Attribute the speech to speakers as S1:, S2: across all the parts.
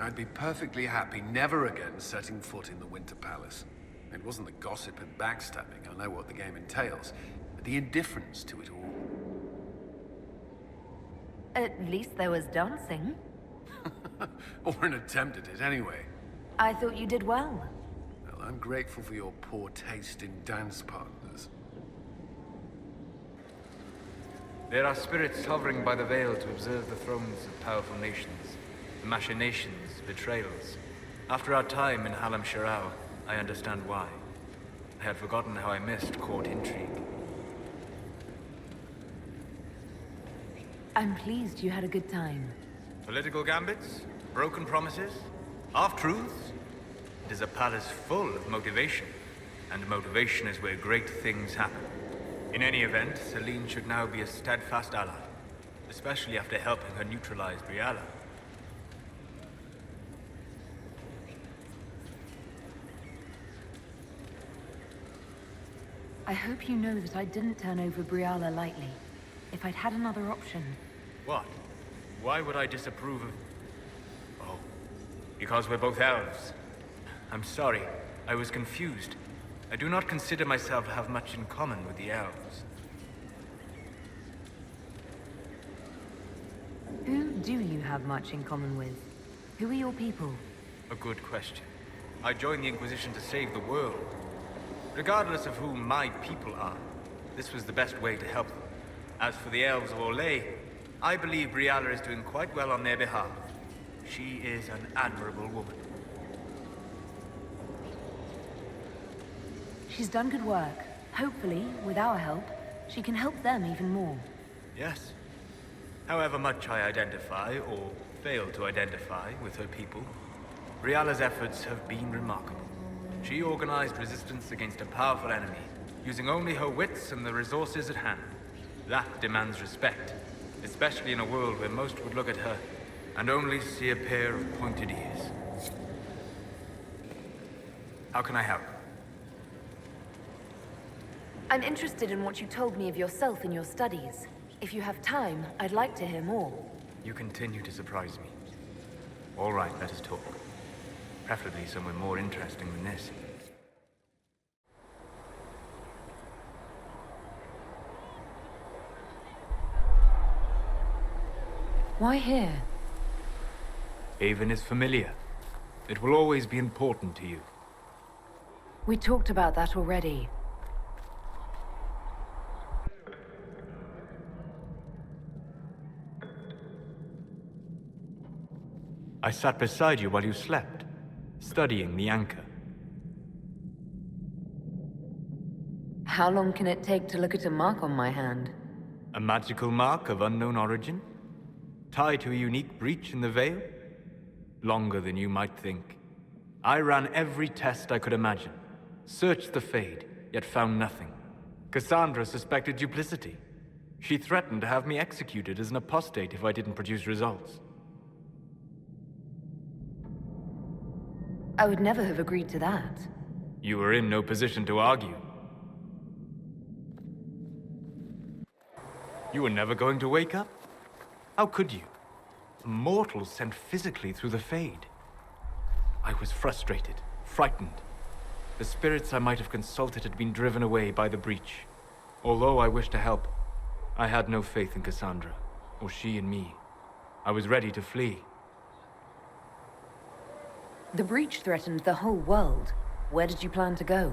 S1: I'd be perfectly happy never again setting foot in the Winter Palace. It wasn't the gossip and backstabbing, I know what the game entails, but the indifference to it all.
S2: At least there was dancing.
S1: Or an attempt at it, anyway.
S2: I thought you did well.
S1: Well, I'm grateful for your poor taste in dance partners.
S3: There are spirits hovering by the veil to observe the thrones of powerful nations, the machinations, betrayals. After our time in Halam Shirao, I understand why. I had forgotten how I missed court intrigue.
S2: I'm pleased you had a good time.
S3: Political gambits? Broken promises? Half-truths? It is a palace full of motivation, and motivation is where great things happen. In any event, Celine should now be a steadfast ally, especially after helping her neutralize Briala.
S2: I hope you know that I didn't turn over Briala lightly. If I'd had another option...
S3: What? Why would I disapprove of... Oh, because we're both elves. I'm sorry, I was confused. I do not consider myself to have much in common with the elves.
S2: Who do you have much in common with? Who are your people?
S3: A good question. I joined the Inquisition to save the world. Regardless of who my people are, this was the best way to help them. As for the elves of Orlais, I believe Briala is doing quite well on their behalf. She is an admirable woman.
S2: She's done good work. Hopefully, with our help, she can help them even more.
S3: Yes. However much I identify, or fail to identify, with her people, Briala's efforts have been remarkable. She organized resistance against a powerful enemy, using only her wits and the resources at hand. That demands respect, especially in a world where most would look at her and only see a pair of pointed ears. How can I help?
S2: I'm interested in what you told me of yourself in your studies. If you have time, I'd like to hear more.
S3: You continue to surprise me. All right, let us talk. Preferably somewhere more interesting than this.
S2: Why here?
S3: Haven is familiar. It will always be important to you.
S2: We talked about that already.
S3: I sat beside you while you slept, studying the anchor.
S2: How long can it take to look at a mark on my hand?
S3: A magical mark of unknown origin? Tied to a unique breach in the veil? Longer than you might think. I ran every test I could imagine. Searched the Fade, yet found nothing. Cassandra suspected duplicity. She threatened to have me executed as an apostate if I didn't produce results.
S2: I would never have agreed to that.
S3: You were in no position to argue. You were never going to wake up? How could you? A mortal sent physically through the Fade. I was frustrated, frightened. The spirits I might have consulted had been driven away by the breach. Although I wished to help, I had no faith in Cassandra, or she in me. I was ready to flee.
S2: The breach threatened the whole world. Where did you plan to go?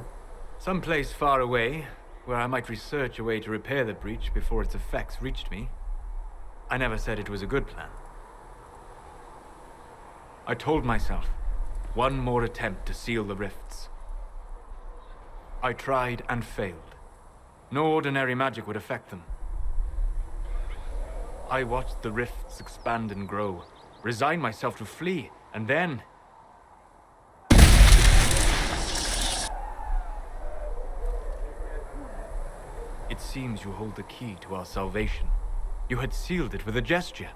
S3: Someplace far away, where I might research a way to repair the breach before its effects reached me. I never said it was a good plan. I told myself, one more attempt to seal the rifts. I tried and failed. No ordinary magic would affect them. I watched the rifts expand and grow, resigned myself to flee, and then... It seems you hold the key to our salvation. You had sealed it with a gesture.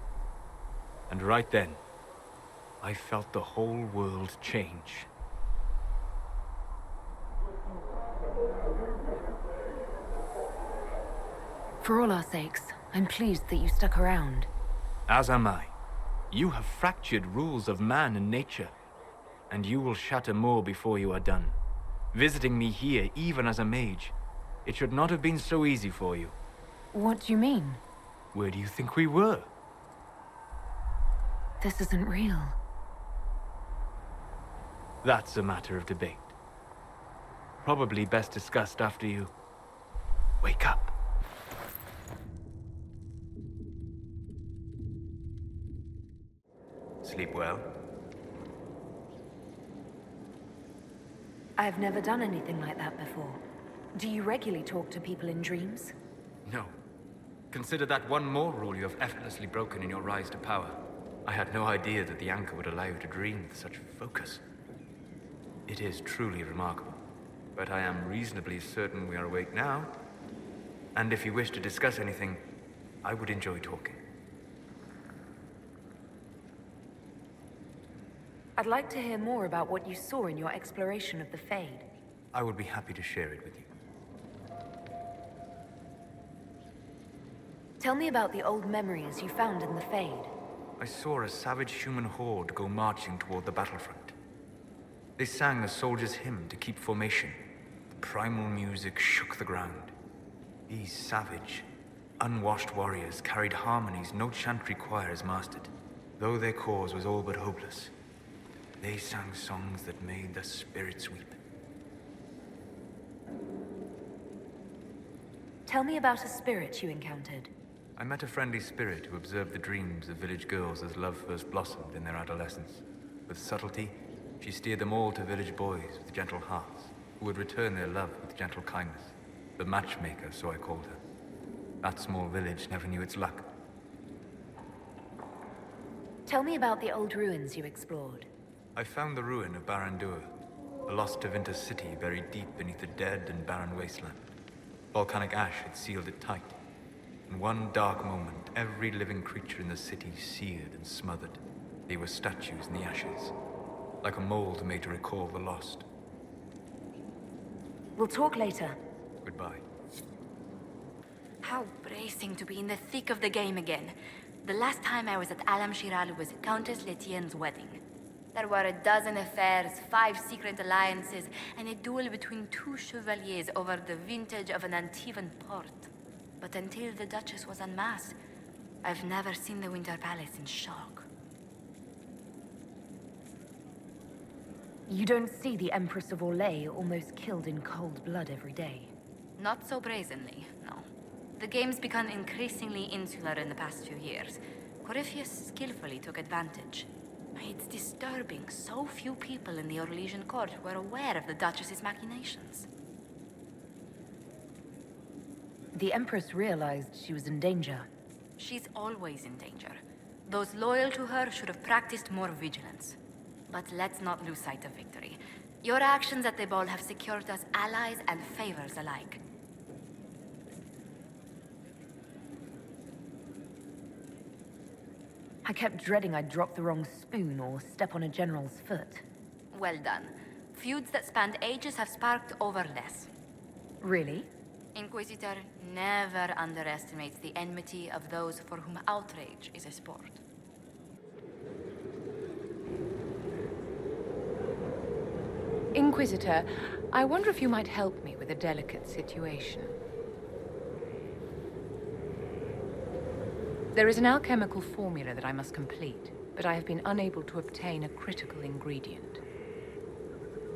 S3: And right then, I felt the whole world change.
S2: For all our sakes, I'm pleased that you stuck around.
S3: As am I. You have fractured rules of man and nature, and you will shatter more before you are done. Visiting me here, even as a mage, it should not have been so easy for you.
S2: What do you mean?
S3: Where do you think we were?
S2: This isn't real.
S3: That's a matter of debate. Probably best discussed after you wake up. Sleep well?
S2: I've never done anything like that before. Do you regularly talk to people in dreams?
S3: No. Consider that one more rule you have effortlessly broken in your rise to power. I had no idea that the anchor would allow you to dream with such focus. It is truly remarkable. But I am reasonably certain we are awake now. And if you wish to discuss anything, I would enjoy talking.
S2: I'd like to hear more about what you saw in your exploration of the Fade.
S3: I would be happy to share it with you.
S2: Tell me about the old memories you found in the Fade.
S3: I saw a savage human horde go marching toward the battlefront. They sang a soldier's hymn to keep formation. The primal music shook the ground. These savage, unwashed warriors carried harmonies no chantry choirs mastered. Though their cause was all but hopeless, they sang songs that made the spirits weep.
S2: Tell me about a spirit you encountered.
S3: I met a friendly spirit who observed the dreams of village girls as love first blossomed in their adolescence. With subtlety, she steered them all to village boys with gentle hearts, who would return their love with gentle kindness. The matchmaker, so I called her. That small village never knew its luck.
S2: Tell me about the old ruins you explored.
S3: I found the ruin of Barandur, a lost Tevinter city buried deep beneath a dead and barren wasteland. Volcanic ash had sealed it tight. In one dark moment, every living creature in the city seared and smothered. They were statues in the ashes, like a mold made to recall the lost.
S2: We'll talk later.
S3: Goodbye.
S4: How bracing to be in the thick of the game again. The last time I was at Alam Shiral was Countess Letienne's wedding. There were a dozen affairs, 5 secret alliances, and a duel between 2 chevaliers over the vintage of an Antivan port. But until the Duchess was unmasked, I've never seen the Winter Palace in shock.
S2: You don't see the Empress of Orlais almost killed in cold blood every day.
S4: Not so brazenly, no. The game's become increasingly insular in the past few years. Corypheus skillfully took advantage. It's disturbing so few people in the Orlesian court were aware of the Duchess's machinations.
S2: The Empress realized she was in danger.
S4: She's always in danger. Those loyal to her should have practiced more vigilance. But let's not lose sight of victory. Your actions at the ball have secured us allies and favors alike.
S2: I kept dreading I'd drop the wrong spoon or step on a general's foot.
S4: Well done. Feuds that spanned ages have sparked over less.
S2: Really?
S4: Inquisitor never underestimates the enmity of those for whom outrage is a sport.
S5: Inquisitor, I wonder if you might help me with a delicate situation. There is an alchemical formula that I must complete, but I have been unable to obtain a critical ingredient.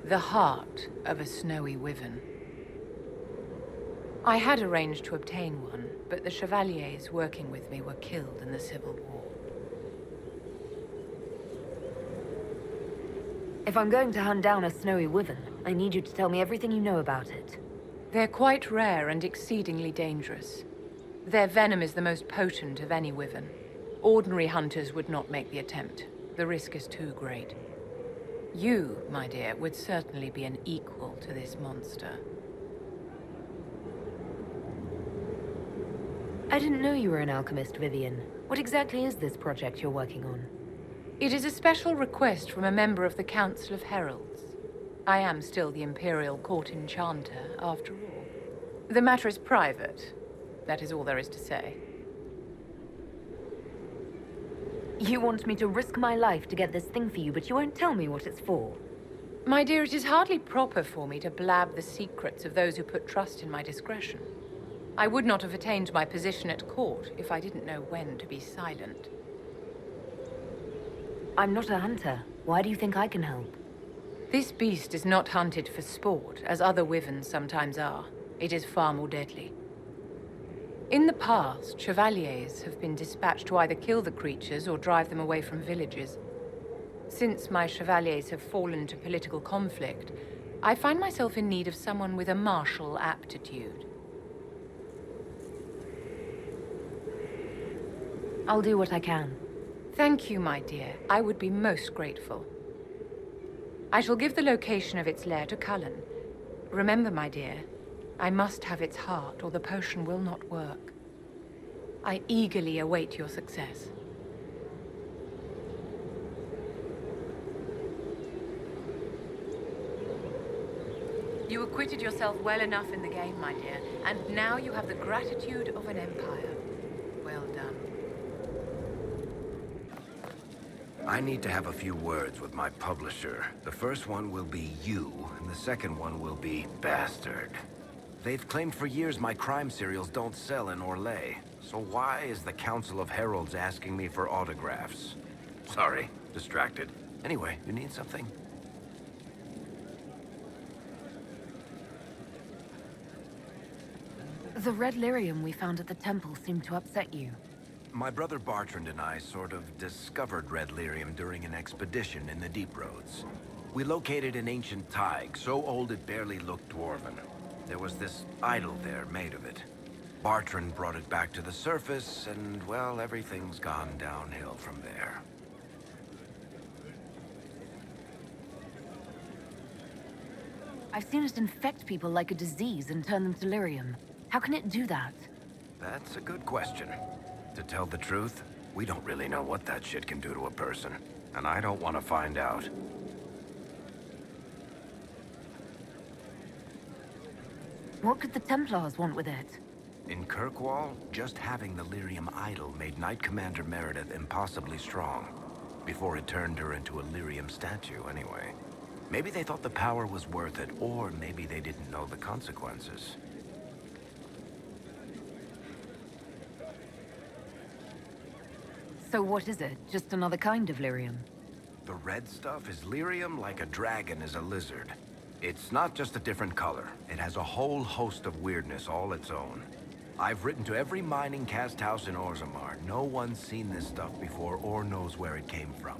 S5: The heart of a snowy wyvern. I had arranged to obtain one, but the chevaliers working with me were killed in the Civil War.
S2: If I'm going to hunt down a snowy wyvern, I need you to tell me everything you know about it.
S5: They're quite rare and exceedingly dangerous. Their venom is the most potent of any wyvern. Ordinary hunters would not make the attempt. The risk is too great. You, my dear, would certainly be an equal to this monster.
S2: I didn't know you were an alchemist, Vivian. What exactly is this project you're working on?
S5: It is a special request from a member of the Council of Heralds. I am still the Imperial Court Enchanter, after all. The matter is private. That is all there is to say.
S2: You want me to risk my life to get this thing for you, but you won't tell me what it's for.
S5: My dear, it is hardly proper for me to blab the secrets of those who put trust in my discretion. I would not have attained my position at court if I didn't know when to be silent.
S2: I'm not a hunter. Why do you think I can help?
S5: This beast is not hunted for sport, as other wyverns sometimes are. It is far more deadly. In the past, chevaliers have been dispatched to either kill the creatures or drive them away from villages. Since my chevaliers have fallen into political conflict, I find myself in need of someone with a martial aptitude.
S2: I'll do what I can.
S5: Thank you, my dear. I would be most grateful. I shall give the location of its lair to Cullen. Remember, my dear, I must have its heart, or the potion will not work. I eagerly await your success. You acquitted yourself well enough in the game, my dear, and now you have the gratitude of an empire. Well done.
S6: I need to have a few words with my publisher. The first one will be you, and the second one will be Bastard. They've claimed for years my crime serials don't sell in Orlais. So why is the Council of Heralds asking me for autographs? Sorry, distracted. Anyway, you need something?
S2: The red lyrium we found at the temple seemed to upset you.
S6: My brother Bartrand and I sort of discovered red lyrium during an expedition in the Deep Roads. We located an ancient thaig, so old it barely looked dwarven. There was this idol there made of it. Bartrand brought it back to the surface, and, well, everything's gone downhill from there.
S2: I've seen it infect people like a disease and turn them to lyrium. How can it do that?
S6: That's a good question. To tell the truth, we don't really know what that shit can do to a person. And I don't want to find out.
S2: What could the Templars want with it?
S6: In Kirkwall, just having the lyrium idol made Knight Commander Meredith impossibly strong. Before it turned her into a lyrium statue, anyway. Maybe they thought the power was worth it, or maybe they didn't know the consequences.
S2: So what is it? Just another kind of lyrium?
S6: The red stuff is lyrium like a dragon is a lizard. It's not just a different color. It has a whole host of weirdness all its own. I've written to every mining cast house in Orzammar. No one's seen this stuff before or knows where it came from.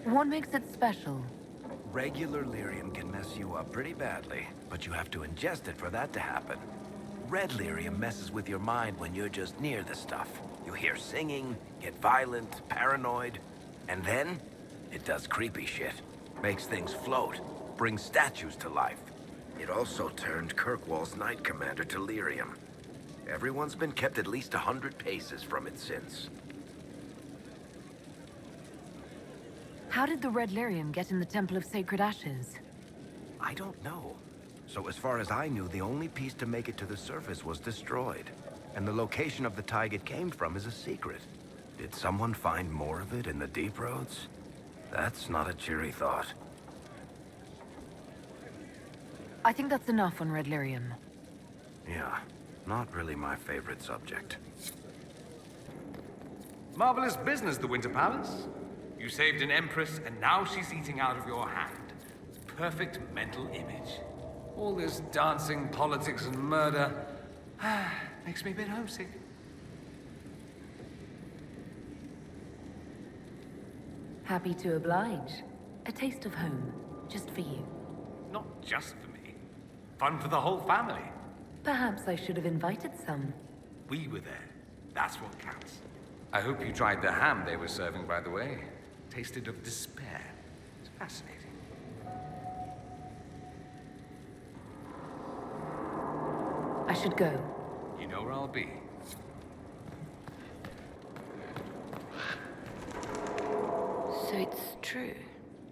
S2: What makes it special?
S6: Regular lyrium can mess you up pretty badly, but you have to ingest it for that to happen. Red lyrium messes with your mind when you're just near the stuff. You hear singing, get violent, paranoid, and then it does creepy shit. Makes things float, brings statues to life. It also turned Kirkwall's Knight Commander to lyrium. Everyone's been kept at least 100 paces from it since.
S2: How did the red lyrium get in the Temple of Sacred Ashes?
S6: I don't know. So as far as I knew, the only piece to make it to the surface was destroyed. And the location of the thaig it came from is a secret. Did someone find more of it in the Deep Roads? That's not a cheery thought.
S2: I think that's enough on red lyrium.
S6: Yeah, not really my favorite subject.
S1: Marvelous business, the Winter Palace. You saved an empress, and now she's eating out of your hand. Perfect mental image. All this dancing, politics, and murder makes me a bit homesick.
S2: Happy to oblige. A taste of home, just for you.
S1: Not just for me. Fun for the whole family.
S2: Perhaps I should have invited some.
S1: We were there. That's what counts. I hope you tried the ham they were serving, by the way. Tasted of despair. It's fascinating.
S2: I should go.
S1: You know where I'll be.
S4: So it's true.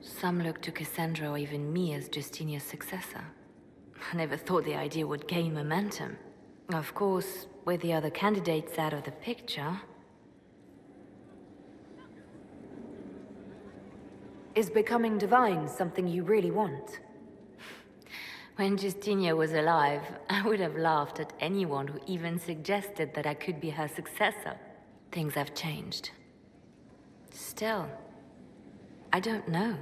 S4: Some look to Cassandra or even me as Justinia's successor. I never thought the idea would gain momentum. Of course, with the other candidates out of the picture...
S2: Is becoming divine something you really want?
S4: When Justinia was alive, I would have laughed at anyone who even suggested that I could be her successor. Things have changed. Still, I don't know.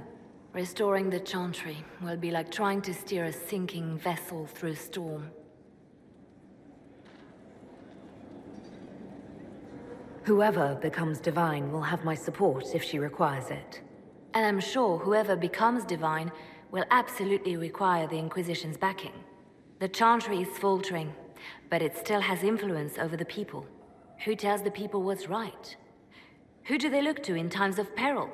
S4: Restoring the Chantry will be like trying to steer a sinking vessel through a storm.
S2: Whoever becomes divine will have my support if she requires it.
S4: And I'm sure whoever becomes divine will absolutely require the Inquisition's backing. The Chantry is faltering, but it still has influence over the people. Who tells the people what's right? Who do they look to in times of peril?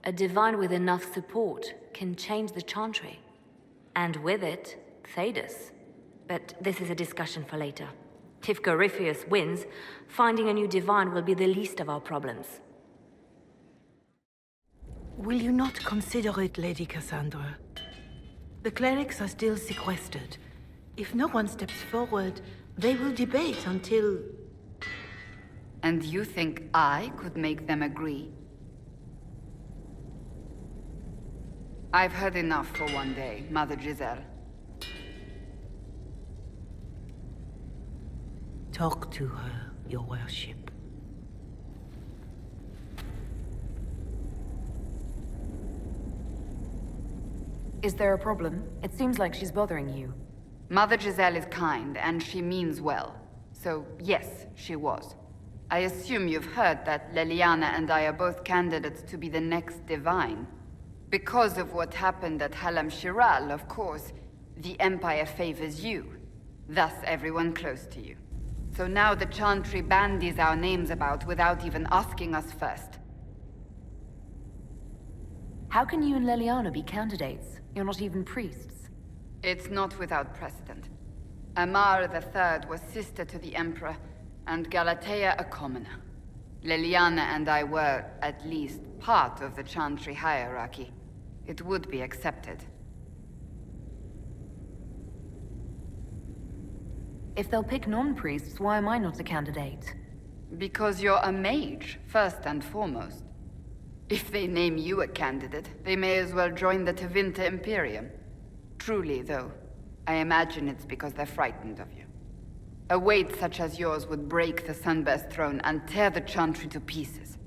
S4: A divine with enough support can change the Chantry. And with it, Thedas. But this is a discussion for later. If Gariffius wins, finding a new divine will be the least of our problems.
S7: Will you not consider it, Lady Cassandra? The clerics are still sequestered. If no one steps forward, they will debate until...
S8: And you think I could make them agree? I've heard enough for one day, Mother Giselle.
S7: Talk to her, your worship.
S2: Is there a problem? It seems like she's bothering you.
S8: Mother Giselle is kind, and she means well. So, yes, she was. I assume you've heard that Leliana and I are both candidates to be the next divine. Because of what happened at Halam Shiral, of course, the Empire favors you. Thus, everyone close to you. So now the Chantry bandies our names about without even asking us first.
S2: How can you and Leliana be candidates? You're not even priests.
S8: It's not without precedent. Amar III was sister to the Emperor, and Galatea a commoner. Leliana and I were, at least, part of the Chantry hierarchy. It would be accepted.
S2: If they'll pick non-priests, why am I not a candidate?
S8: Because you're a mage, first and foremost. If they name you a candidate, they may as well join the Tevinter Imperium. Truly, though, I imagine it's because they're frightened of you. A weight such as yours would break the Sunburst throne and tear the Chantry to pieces.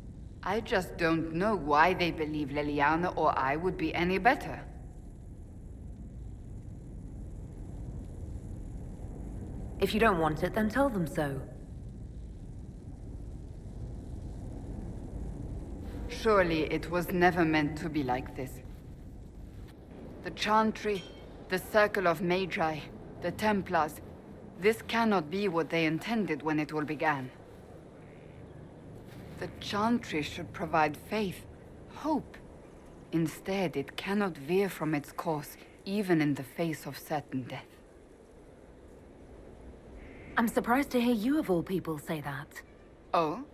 S8: I just don't know why they believe Leliana or I would be any better.
S2: If you don't want it, then tell them so.
S8: Surely it was never meant to be like this. The Chantry, the Circle of Magi, the Templars, this cannot be what they intended when it all began. The Chantry should provide faith, hope. Instead, it cannot veer from its course, even in the face of certain death.
S2: I'm surprised to hear you of all people say that.
S8: Oh?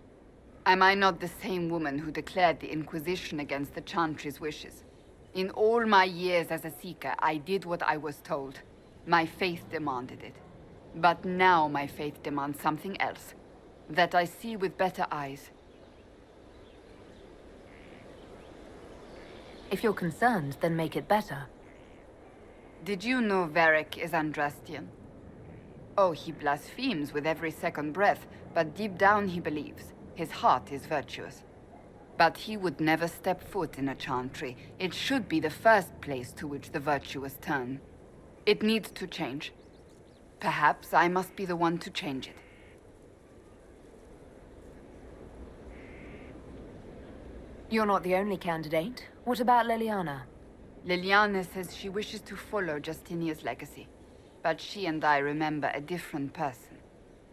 S8: Am I not the same woman who declared the Inquisition against the Chantry's wishes? In all my years as a Seeker, I did what I was told. My faith demanded it. But now my faith demands something else. That I see with better eyes.
S2: If you're concerned, then make it better.
S8: Did you know Varric is Andrastian? Oh, he blasphemes with every second breath, but deep down he believes. His heart is virtuous. But he would never step foot in a Chantry. It should be the first place to which the virtuous turn. It needs to change. Perhaps I must be the one to change it.
S2: You're not the only candidate. What about Leliana?
S8: Liliana says she wishes to follow Justinia's legacy. But she and I remember a different person.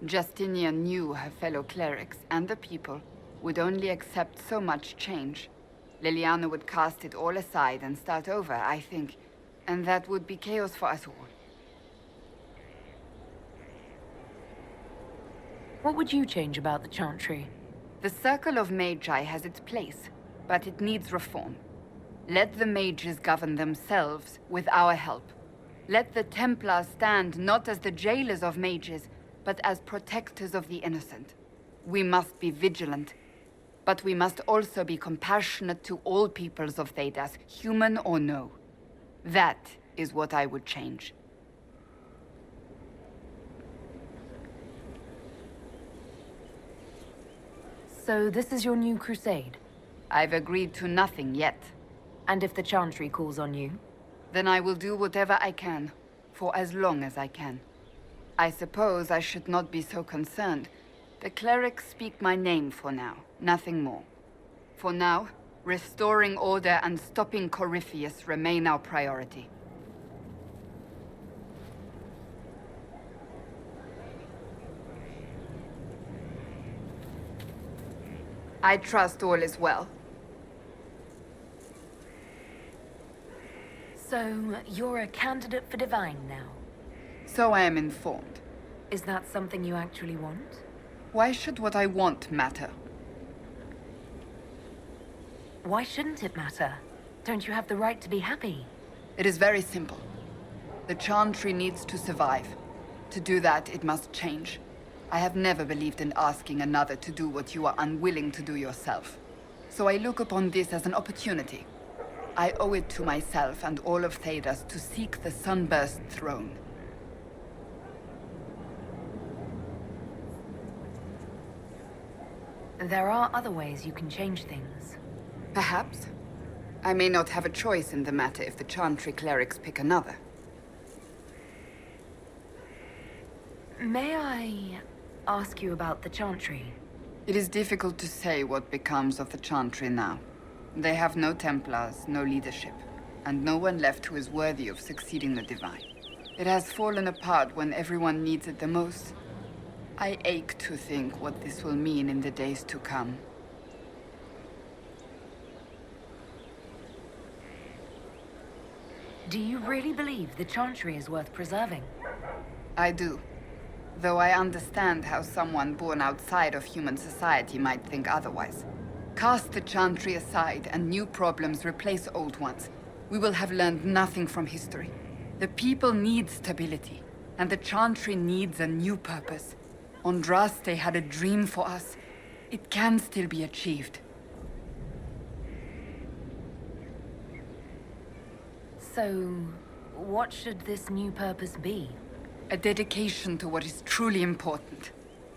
S8: Justinia knew her fellow clerics and the people would only accept so much change. Liliana would cast it all aside and start over, I think. And that would be chaos for us all.
S2: What would you change about the Chantry?
S8: The Circle of Magi has its place, but it needs reform. Let the mages govern themselves with our help. Let the Templars stand not as the jailers of mages, but as protectors of the innocent. We must be vigilant, but we must also be compassionate to all peoples of Thedas, human or no. That is what I would change.
S2: So this is your new crusade?
S8: I've agreed to nothing yet.
S2: And if the Chantry calls on you?
S8: Then I will do whatever I can, for as long as I can. I suppose I should not be so concerned. The clerics speak my name for now, nothing more. For now, restoring order and stopping Corypheus remain our priority. I trust all is well.
S2: So, you're a candidate for Divine now?
S8: So I am informed.
S2: Is that something you actually want?
S8: Why should what I want matter?
S2: Why shouldn't it matter? Don't you have the right to be happy?
S8: It is very simple. The Chantry needs to survive. To do that, it must change. I have never believed in asking another to do what you are unwilling to do yourself. So I look upon this as an opportunity. I owe it to myself and all of Thedas to seek the Sunburst throne.
S2: There are other ways you can change things.
S8: Perhaps. I may not have a choice in the matter if the Chantry clerics pick another.
S2: May I ask you about the Chantry?
S8: It is difficult to say what becomes of the Chantry now. They have no Templars, no leadership, and no one left who is worthy of succeeding the Divine. It has fallen apart when everyone needs it the most. I ache to think what this will mean in the days to come.
S2: Do you really believe the Chantry is worth preserving?
S8: I do. Though I understand how someone born outside of human society might think otherwise. Cast the Chantry aside and new problems replace old ones. We will have learned nothing from history. The people need stability, and the Chantry needs a new purpose. Andraste had a dream for us. It can still be achieved.
S2: So, what should this new purpose be?
S8: A dedication to what is truly important.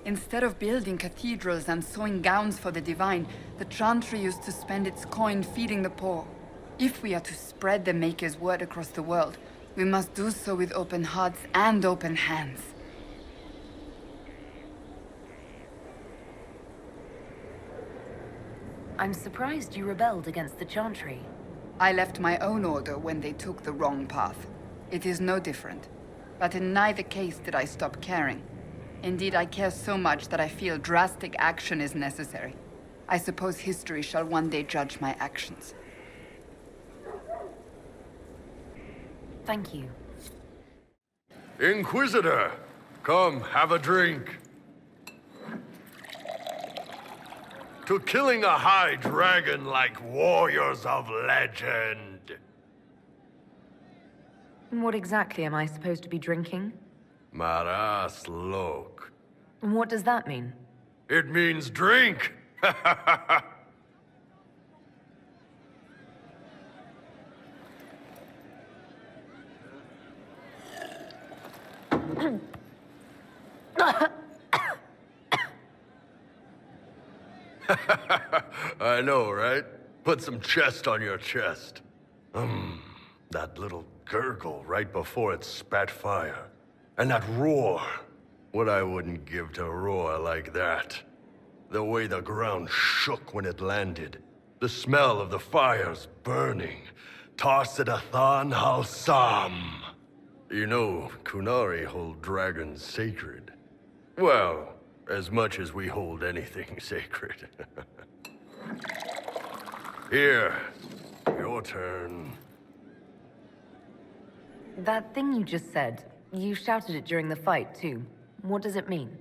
S8: Instead of building cathedrals and sewing gowns for the Divine, the Chantry used to spend its coin feeding the poor. If we are to spread the Maker's word across the world, we must do so with open hearts and open hands.
S2: I'm surprised you rebelled against the Chantry.
S8: I left my own order when they took the wrong path. It is no different. But in neither case did I stop caring. Indeed, I care so much that I feel drastic action is necessary. I suppose history shall one day judge my actions.
S2: Thank you.
S9: Inquisitor, come, have a drink. To killing a high dragon like warriors of legend.
S2: What exactly am I supposed to be drinking?
S9: Maras lok.
S2: And what does that mean?
S9: It means drink. I know, right? Put some chest on your chest. That little gurgle right before it spat fire. And that roar. What I wouldn't give to roar like that. The way the ground shook when it landed. The smell of the fires burning. Tarsidathan Halsam. You know, Kunari hold dragons sacred. Well, as much as we hold anything sacred. Here, your turn.
S2: That thing you just said, you shouted it during the fight, too. What does it mean?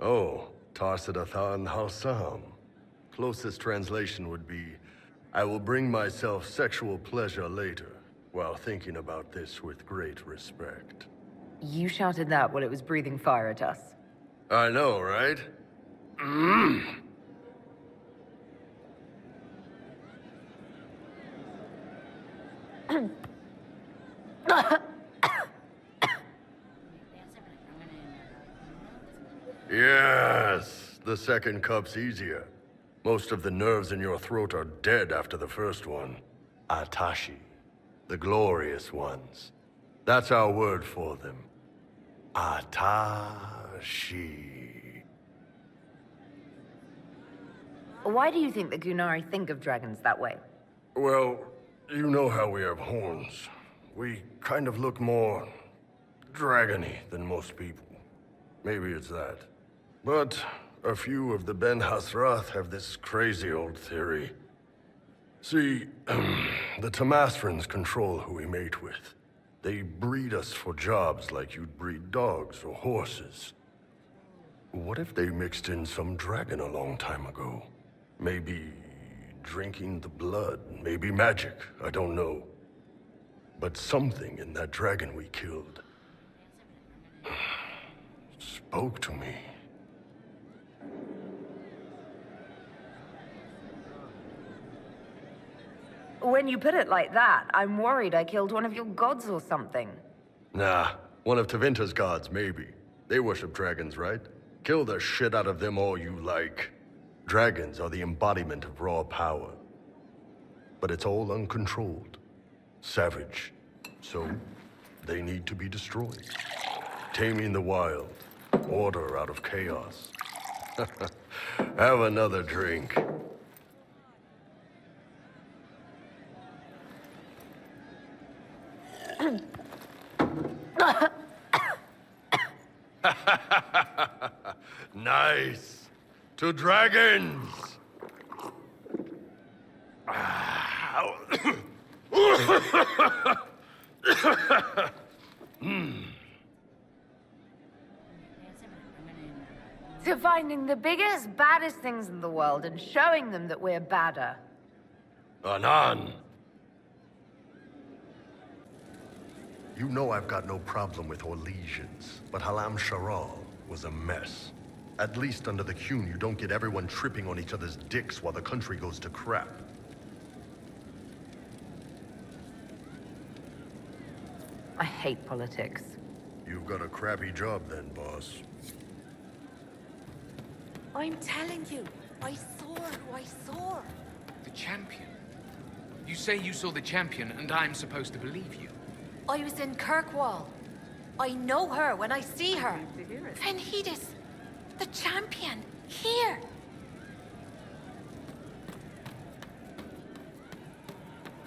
S9: Oh, Tarsidathan Halsam. Closest translation would be, I will bring myself sexual pleasure later, while thinking about this with great respect.
S2: You shouted that while it was breathing fire at us.
S9: I know, right? Yes, the second cup's easier. Most of the nerves in your throat are dead after the first one. Atashi, the glorious ones. That's our word for them. Atashi.
S2: Why do you think the Gunari think of dragons that way?
S9: Well, you know how we have horns. We kind of look more dragony than most people. Maybe it's that. But a few of the Ben Hasrath have this crazy old theory. See, the Tamasrans control who we mate with. They breed us for jobs like you'd breed dogs or horses. What if they mixed in some dragon a long time ago? Maybe drinking the blood, maybe magic, I don't know. But something in that dragon we killed spoke to me.
S2: When you put it like that, I'm worried I killed one of your gods or something.
S9: Nah, one of Tevinter's gods, maybe. They worship dragons, right? Kill the shit out of them all you like. Dragons are the embodiment of raw power. But it's all uncontrolled. Savage. So, they need to be destroyed. Taming the wild. Order out of chaos. Have another drink. Nice. To dragons.
S2: To finding the biggest, baddest things in the world and showing them that we're badder.
S9: Anan. You know I've got no problem with Orlesians, but Halam Sharal was a mess. At least under the Qun, you don't get everyone tripping on each other's dicks while the country goes to crap.
S2: I hate politics.
S9: You've got a crappy job then, boss.
S10: I'm telling you, I saw who I saw.
S11: The champion? You say you saw the champion, and I'm supposed to believe you?
S10: I was in Kirkwall. I know her when I see her. Fenhedis, the champion, here.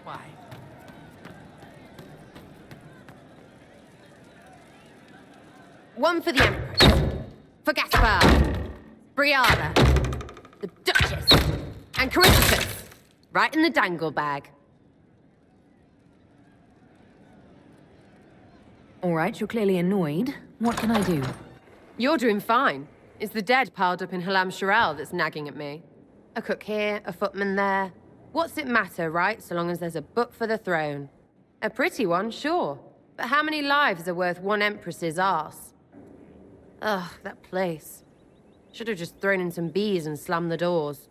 S11: Why?
S12: One for the Empress, for Gaspar, Brianna, the Duchess, and Caritas, right in the dangle bag.
S2: All right, you're clearly annoyed. What can I do?
S12: You're doing fine. It's the dead piled up in Halam Sharal that's nagging at me. A cook here, a footman there. What's it matter, right, so long as there's a book for the throne? A pretty one, sure. But how many lives are worth one Empress's arse? Ugh, that place. Should have just thrown in some bees and slammed the doors.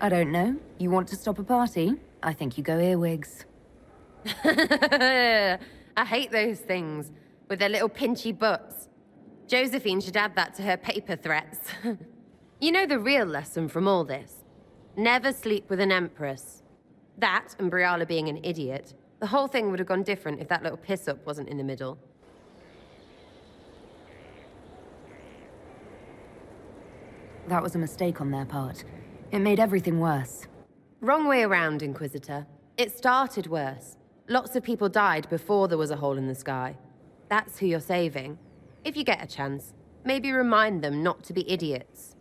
S2: I don't know. You want to stop a party? I think you go earwigs.
S12: I hate those things, with their little pinchy butts. Josephine should add that to her paper threats. You know the real lesson from all this? Never sleep with an Empress. That, and Briala being an idiot, the whole thing would have gone different if that little piss-up wasn't in the middle.
S2: That was a mistake on their part. It made everything worse.
S12: Wrong way around, Inquisitor. It started worse. Lots of people died before there was a hole in the sky. That's who you're saving. If you get a chance, maybe remind them not to be idiots.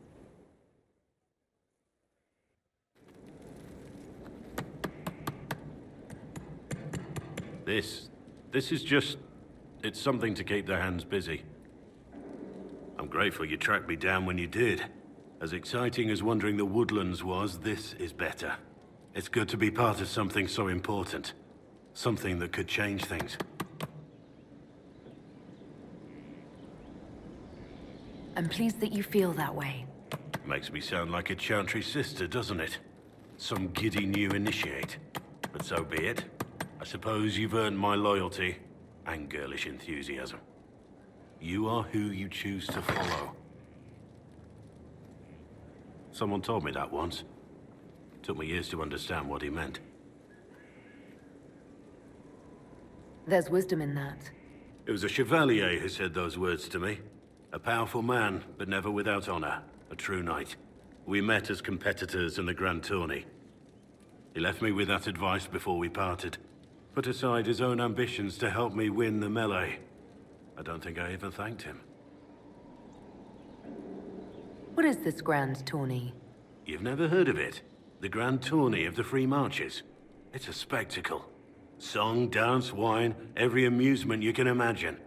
S13: This is just... it's something to keep their hands busy. I'm grateful you tracked me down when you did. As exciting as wandering the woodlands was, this is better. It's good to be part of something so important. Something that could change things.
S2: I'm pleased that you feel that way.
S13: Makes me sound like a Chantry sister, doesn't it? Some giddy new initiate. But so be it. I suppose you've earned my loyalty and girlish enthusiasm. You are who you choose to follow. Someone told me that once. Took me years to understand what he meant.
S2: There's wisdom in that.
S13: It was a chevalier who said those words to me. A powerful man, but never without honor. A true knight. We met as competitors in the Grand Tourney. He left me with that advice before we parted. Put aside his own ambitions to help me win the melee. I don't think I even thanked him.
S2: What is this grand tourney?
S13: You've never heard of it? The Grand Tourney of the Free Marches. It's a spectacle. Song, dance, wine, every amusement you can imagine.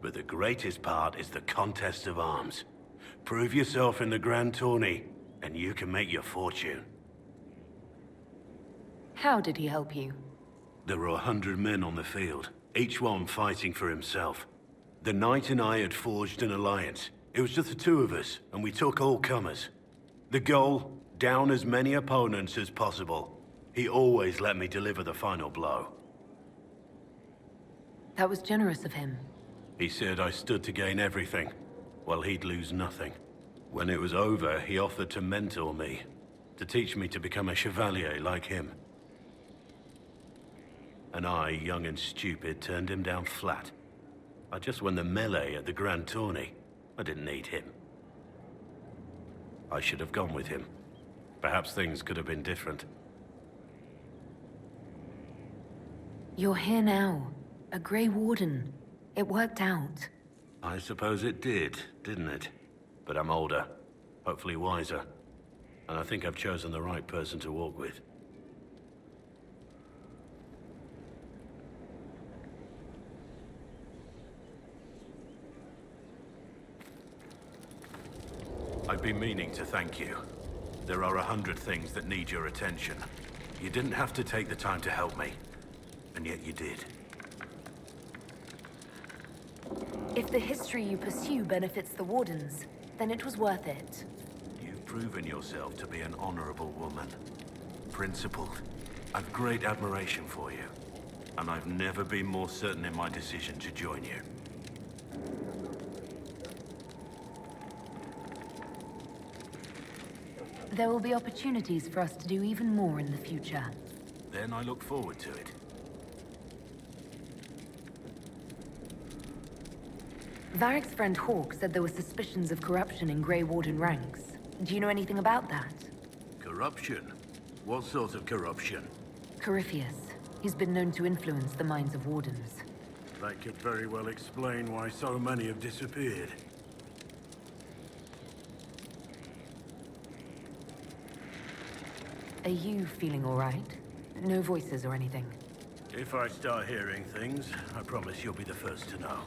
S13: But the greatest part is the contest of arms. Prove yourself in the Grand Tourney, and you can make your fortune.
S2: How did he help you?
S13: There were 100 men on the field, each one fighting for himself. The knight and I had forged an alliance. It was just the two of us, and we took all comers. The goal, down as many opponents as possible. He always let me deliver the final blow.
S2: That was generous of him.
S13: He said I stood to gain everything, while he'd lose nothing. When it was over, he offered to mentor me, to teach me to become a chevalier like him. And I, young and stupid, turned him down flat. I just won the melee at the Grand Tourney. I didn't need him. I should have gone with him. Perhaps things could have been different.
S2: You're here now. A Grey Warden. It worked out.
S13: I suppose it did, didn't it? But I'm older, hopefully wiser. And I think I've chosen the right person to walk with. I've been meaning to thank you. There are 100 things that need your attention. You didn't have to take the time to help me, and yet you did.
S2: If the history you pursue benefits the Wardens, then it was worth it.
S13: You've proven yourself to be an honorable woman. Principled. I've great admiration for you. And I've never been more certain in my decision to join you.
S2: There will be opportunities for us to do even more in the future.
S13: Then I look forward to it.
S2: Varric's friend Hawk said there were suspicions of corruption in Grey Warden ranks. Do you know anything about that?
S13: Corruption? What sort of corruption?
S2: Corypheus. He's been known to influence the minds of Wardens.
S13: That could very well explain why so many have disappeared.
S2: Are you feeling all right? No voices or anything?
S13: If I start hearing things, I promise you'll be the first to know.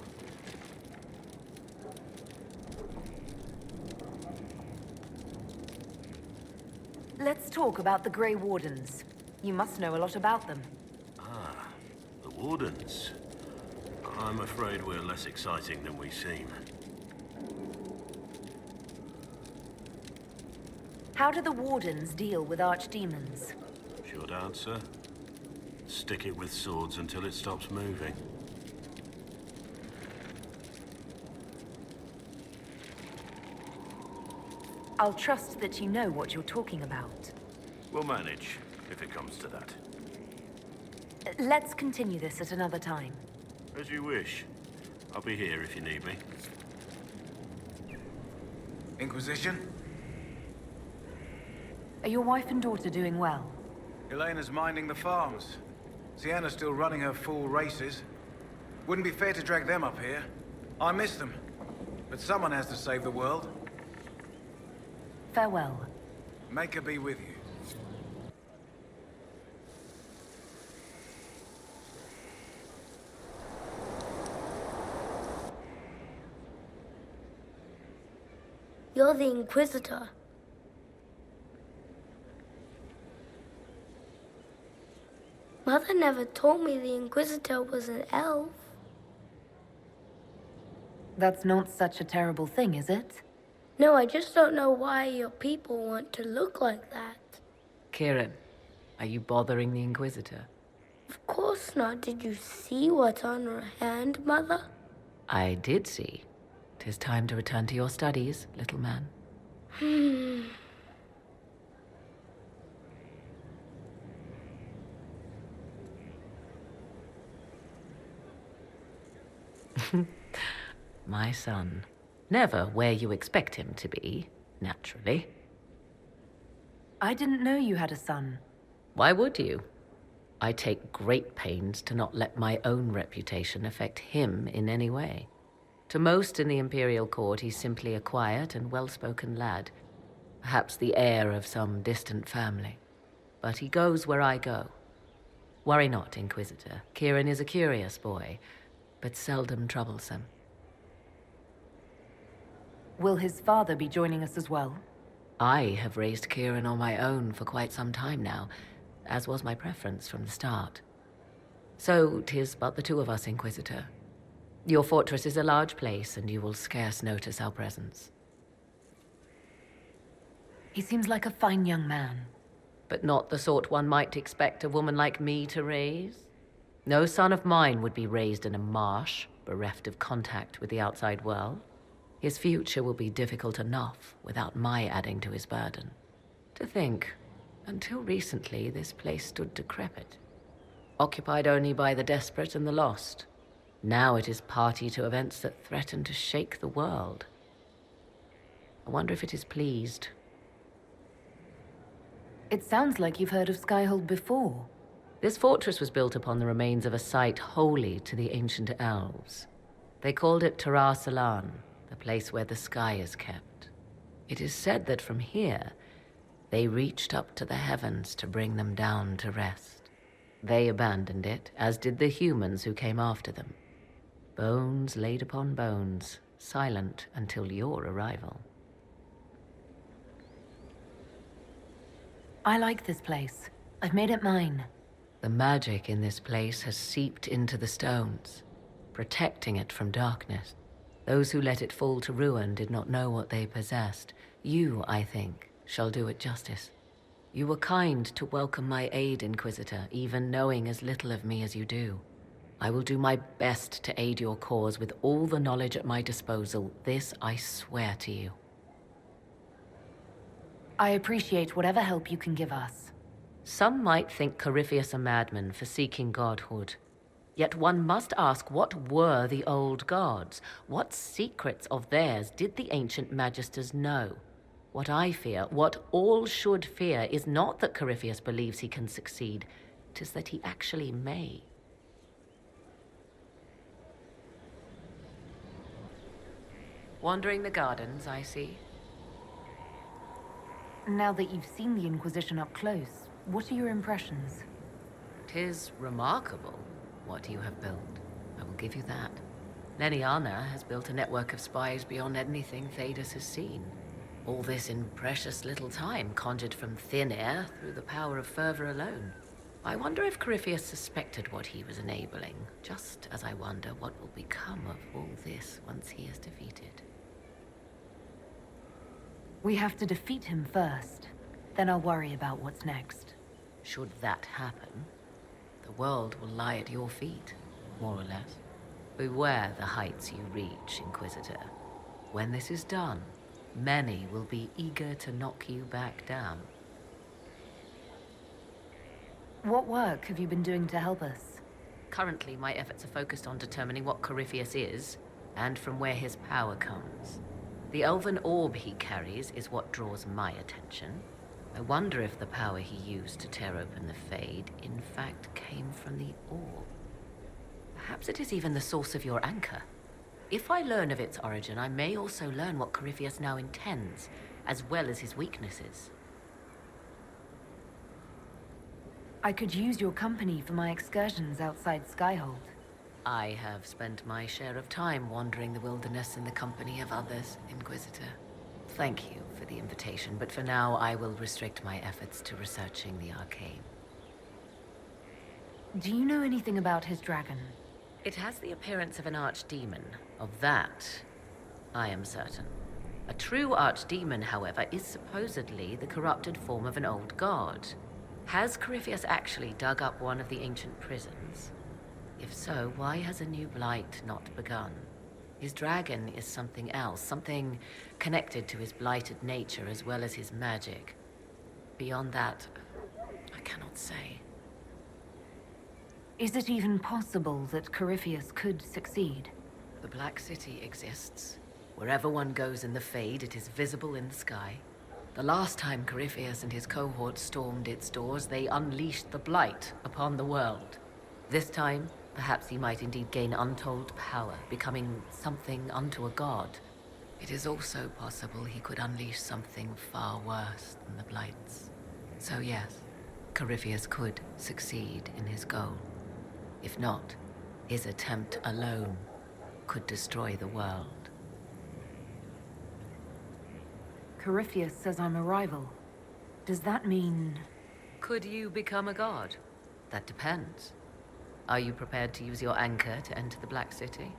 S2: Let's talk about the Grey Wardens. You must know a lot about them.
S13: Ah, the Wardens. I'm afraid we're less exciting than we seem.
S2: How do the Wardens deal with archdemons?
S13: Short answer. Stick it with swords until it stops moving.
S2: I'll trust that you know what you're talking about.
S13: We'll manage, if it comes to that.
S2: Let's continue this at another time.
S13: As you wish. I'll be here if you need me.
S14: Inquisition?
S2: Are your wife and daughter doing well?
S14: Elena's minding the farms. Sienna's still running her full races. Wouldn't be fair to drag them up here. I miss them. But someone has to save the world.
S2: Farewell.
S14: Make her be with you.
S15: You're the Inquisitor. Mother never told me the Inquisitor was an elf.
S2: That's not such a terrible thing, is it?
S15: No, I just don't know why your people want to look like that.
S16: Kieran, are you bothering the Inquisitor?
S15: Of course not. Did you see what's on her hand, Mother?
S16: I did see. 'Tis time to return to your studies, little man. My son. Never where you expect him to be, naturally.
S2: I didn't know you had a son.
S16: Why would you? I take great pains to not let my own reputation affect him in any way. To most in the Imperial Court, he's simply a quiet and well-spoken lad. Perhaps the heir of some distant family. But he goes where I go. Worry not, Inquisitor. Kieran is a curious boy, but seldom troublesome.
S2: Will his father be joining us as well?
S16: I have raised Kieran on my own for quite some time now, as was my preference from the start. So 'tis but the two of us, Inquisitor. Your fortress is a large place, and you will scarce notice our presence.
S2: He seems like a fine young man.
S16: But not the sort one might expect a woman like me to raise. No son of mine would be raised in a marsh, bereft of contact with the outside world. His future will be difficult enough without my adding to his burden. To think, until recently, this place stood decrepit, occupied only by the desperate and the lost. Now it is party to events that threaten to shake the world. I wonder if it is pleased.
S2: It sounds like you've heard of Skyhold before.
S16: This fortress was built upon the remains of a site holy to the ancient elves. They called it Tarar Salan, the place where the sky is kept. It is said that from here, they reached up to the heavens to bring them down to rest. They abandoned it, as did the humans who came after them. Bones laid upon bones, silent until your arrival.
S2: I like this place. I've made it mine.
S16: The magic in this place has seeped into the stones, protecting it from darkness. Those who let it fall to ruin did not know what they possessed. You, I think, shall do it justice. You were kind to welcome my aid, Inquisitor, even knowing as little of me as you do. I will do my best to aid your cause with all the knowledge at my disposal. This I swear to you.
S2: I appreciate whatever help you can give us.
S16: Some might think Corypheus a madman for seeking godhood. Yet one must ask, what were the old gods? What secrets of theirs did the ancient magisters know? What I fear, what all should fear, is not that Corypheus believes he can succeed. 'Tis that he actually may. Wandering the gardens, I see.
S2: Now that you've seen the Inquisition up close, what are your impressions?
S16: 'Tis remarkable what you have built. I will give you that. Leliana has built a network of spies beyond anything Thedas has seen. All this in precious little time, conjured from thin air through the power of fervor alone. I wonder if Corypheus suspected what he was enabling, just as I wonder what will become of all this once he is defeated.
S2: We have to defeat him first. Then I'll worry about what's next.
S16: Should that happen, the world will lie at your feet, more or less. Beware the heights you reach, Inquisitor. When this is done, many will be eager to knock you back down.
S2: What work have you been doing to help us?
S16: Currently, my efforts are focused on determining what Corypheus is, and from where his power comes. The elven orb he carries is what draws my attention. I wonder if the power he used to tear open the Fade, in fact, came from the orb. Perhaps it is even the source of your anchor. If I learn of its origin, I may also learn what Corypheus now intends, as well as his weaknesses.
S2: I could use your company for my excursions outside Skyhold.
S16: I have spent my share of time wandering the wilderness in the company of others, Inquisitor. Thank you for the invitation, but for now I will restrict my efforts to researching the arcane.
S2: Do you know anything about his dragon?
S16: It has the appearance of an archdemon. Of that, I am certain. A true archdemon, however, is supposedly the corrupted form of an old god. Has Corypheus actually dug up one of the ancient prisons? If so, why has a new blight not begun? His dragon is something else, something connected to his blighted nature as well as his magic. Beyond that, I cannot say.
S2: Is it even possible that Corypheus could succeed?
S16: The Black City exists. Wherever one goes in the Fade, it is visible in the sky. The last time Corypheus and his cohort stormed its doors, they unleashed the Blight upon the world. This time, perhaps he might indeed gain untold power, becoming something unto a god. It is also possible he could unleash something far worse than the Blights. So yes, Corypheus could succeed in his goal. If not, his attempt alone could destroy the world.
S2: Corypheus says I'm a rival. Does that mean...
S16: Could you become a god? That depends. Are you prepared to use your anchor to enter the Black City?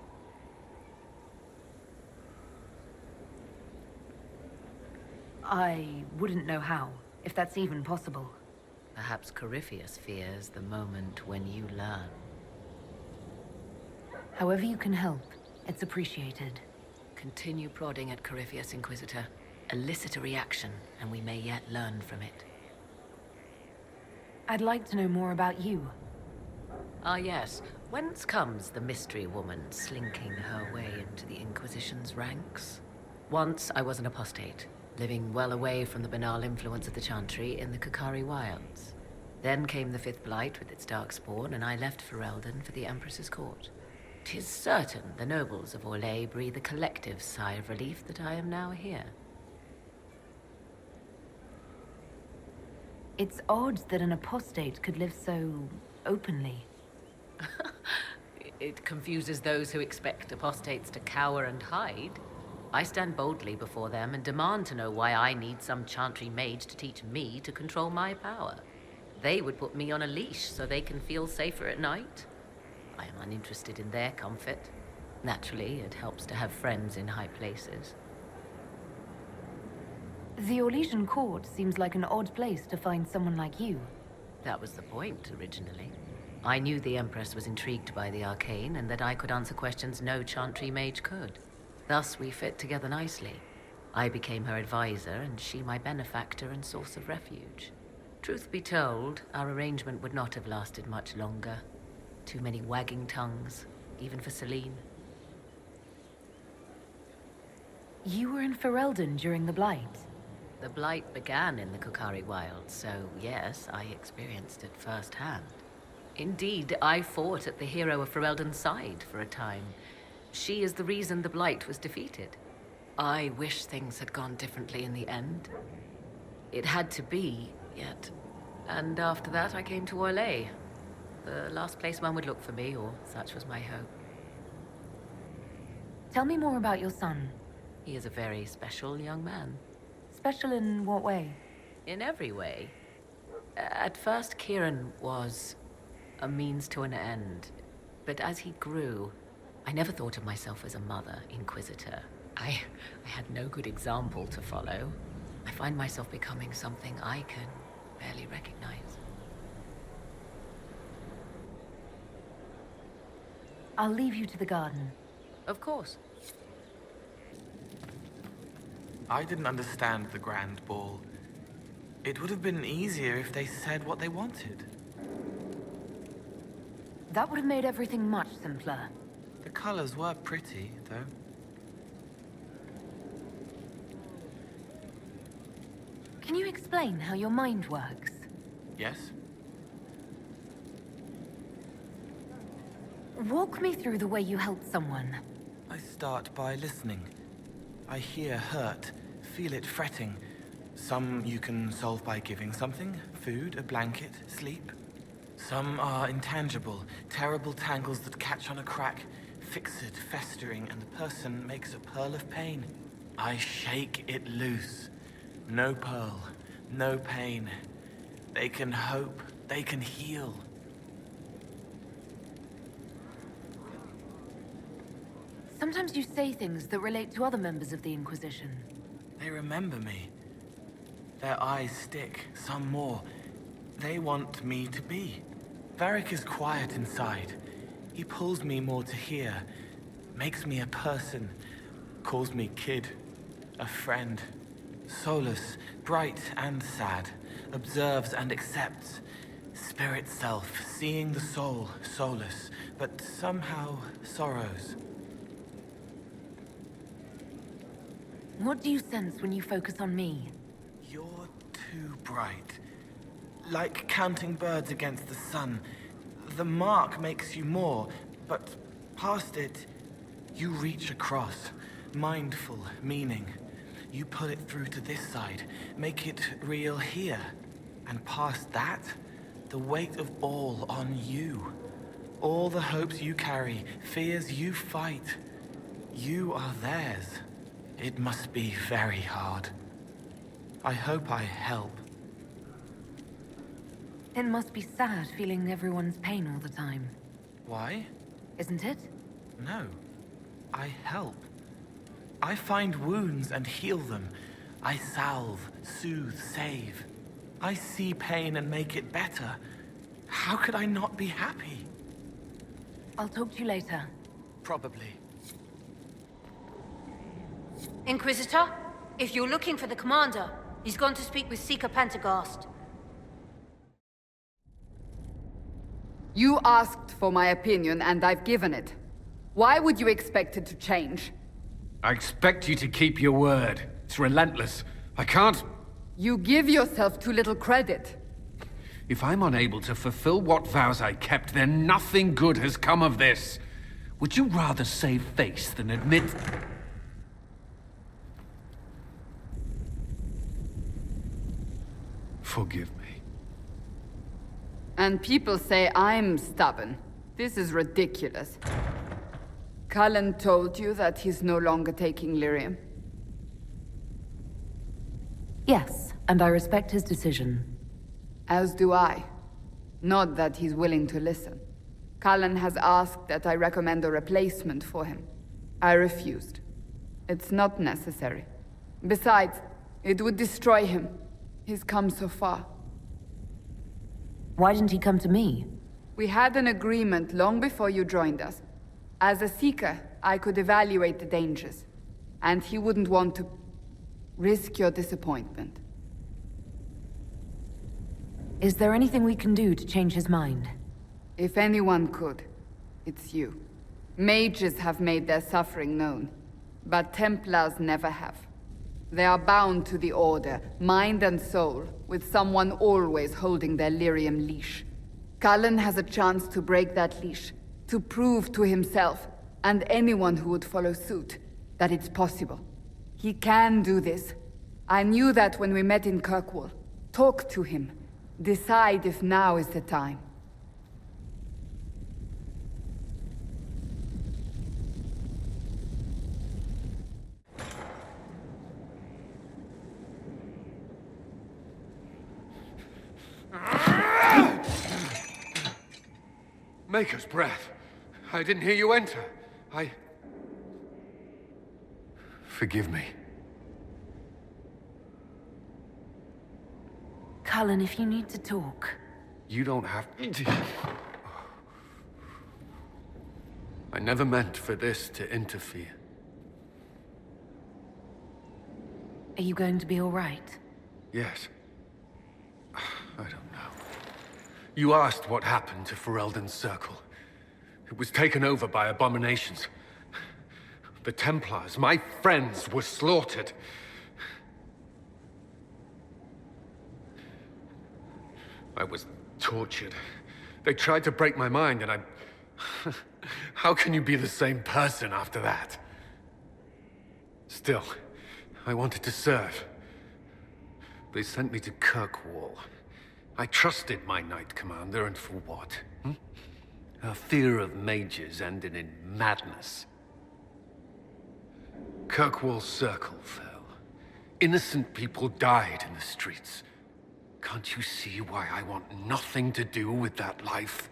S2: I wouldn't know how, if that's even possible.
S16: Perhaps Corypheus fears the moment when you learn.
S2: However you can help, it's appreciated.
S16: Continue prodding at Corypheus, Inquisitor. Elicit a reaction, and we may yet learn from it.
S2: I'd like to know more about you.
S16: Ah, yes. Whence comes the mystery woman slinking her way into the Inquisition's ranks? Once I was an apostate, living well away from the banal influence of the Chantry in the Kukari Wilds. Then came the Fifth Blight with its darkspawn, and I left Ferelden for the Empress's court. 'Tis certain the nobles of Orlais breathe a collective sigh of relief that I am now here.
S2: It's odd that an apostate could live so openly.
S16: It confuses those who expect apostates to cower and hide. I stand boldly before them and demand to know why I need some Chantry mage to teach me to control my power. They would put me on a leash so they can feel safer at night. I am uninterested in their comfort. Naturally, it helps to have friends in high places.
S2: The Orlesian court seems like an odd place to find someone like you.
S16: That was the point, originally. I knew the Empress was intrigued by the arcane, and that I could answer questions no Chantry mage could. Thus, we fit together nicely. I became her advisor, and she my benefactor and source of refuge. Truth be told, our arrangement would not have lasted much longer. Too many wagging tongues, even for Celine.
S2: You were in Ferelden during the Blight.
S16: The Blight began in the Kukari Wilds, so yes, I experienced it firsthand. Indeed, I fought at the hero of Ferelden's side for a time. She is the reason the Blight was defeated. I wish things had gone differently in the end. It had to be, yet. And after that, I came to Orlais. The last place one would look for me, or such was my hope.
S2: Tell me more about your son.
S16: He is a very special young man.
S2: Special in what way?
S16: In every way. At first, Kieran was a means to an end. But as he grew, I never thought of myself as a mother, Inquisitor. I had no good example to follow. I find myself becoming something I can barely recognize.
S2: I'll leave you to the garden.
S16: Of course.
S17: I didn't understand the Grand Ball. It would have been easier if they said what they wanted.
S2: That would have made everything much simpler.
S17: The colors were pretty, though.
S2: Can you explain how your mind works?
S17: Yes?
S2: Walk me through the way you help someone.
S17: I start by listening. I hear hurt, feel it fretting. Some you can solve by giving something, food, a blanket, sleep. Some are intangible, terrible tangles that catch on a crack, fixed, festering, and the person makes a pearl of pain. I shake it loose. No pearl, no pain. They can hope, they can heal.
S2: Sometimes you say things that relate to other members of the Inquisition.
S17: They remember me. Their eyes stick, some more. They want me to be. Varric is quiet inside. He pulls me more to hear, makes me a person, calls me kid, a friend. Soulless, bright and sad, observes and accepts. Spirit self, seeing the soul, soulless, but somehow sorrows.
S2: What do you sense when you focus on me?
S17: You're too bright. Like counting birds against the sun. The mark makes you more, but past it, you reach across. Mindful, meaning. You pull it through to this side, make it real here. And past that, the weight of all on you. All the hopes you carry, fears you fight. You are theirs. It must be very hard. I hope I help.
S2: It must be sad feeling everyone's pain all the time.
S17: Why?
S2: Isn't it?
S17: No. I help. I find wounds and heal them. I salve, soothe, save. I see pain and make it better. How could I not be happy?
S2: I'll talk to you later.
S17: Probably.
S18: Inquisitor, if you're looking for the commander, he's gone to speak with Seeker Pentecost.
S8: You asked for my opinion, and I've given it. Why would you expect it to change?
S1: I expect you to keep your word. It's relentless. I can't...
S8: You give yourself too little credit.
S1: If I'm unable to fulfill what vows I kept, then nothing good has come of this. Would you rather save face than admit... Forgive me.
S8: And people say I'm stubborn. This is ridiculous. Cullen told you that he's no longer taking lyrium?
S2: Yes, and I respect his decision.
S8: As do I. Not that he's willing to listen. Cullen has asked that I recommend a replacement for him. I refused. It's not necessary. Besides, it would destroy him. He's come so far.
S2: Why didn't he come to me?
S8: We had an agreement long before you joined us. As a Seeker, I could evaluate the dangers. And he wouldn't want to risk your disappointment.
S2: Is there anything we can do to change his mind?
S8: If anyone could, it's you. Mages have made their suffering known, but Templars never have. They are bound to the Order, mind and soul, with someone always holding their lyrium leash. Cullen has a chance to break that leash, to prove to himself, and anyone who would follow suit, that it's possible. He can do this. I knew that when we met in Kirkwall. Talk to him. Decide if now is the time.
S1: Maker's breath. I didn't hear you enter. Forgive me.
S2: Cullen, if you need to talk...
S1: You don't have to... I never meant for this to interfere.
S2: Are you going to be all right?
S1: Yes. I don't know. You asked what happened to Ferelden's Circle. It was taken over by abominations. The Templars, my friends, were slaughtered. I was tortured. They tried to break my mind, and I... How can you be the same person after that? Still, I wanted to serve. They sent me to Kirkwall. I trusted my Knight Commander, and for what? Her fear of mages ended in madness. Kirkwall's Circle fell. Innocent people died in the streets. Can't you see why I want nothing to do with that life?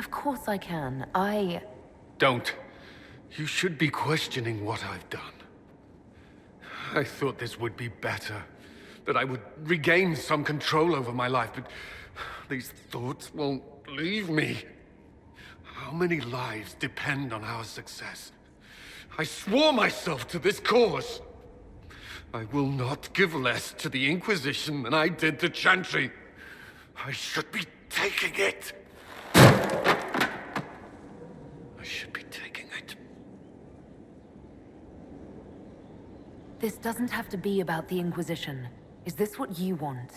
S2: Of course I can.
S19: Don't. You should be questioning what I've done. I thought this would be better. That I would regain some control over my life, but these thoughts won't leave me. How many lives depend on our success? I swore myself to this cause. I will not give less to the Inquisition than I did to Chantry. I should be taking it. I should be taking it.
S2: This doesn't have to be about the Inquisition. Is this what you want?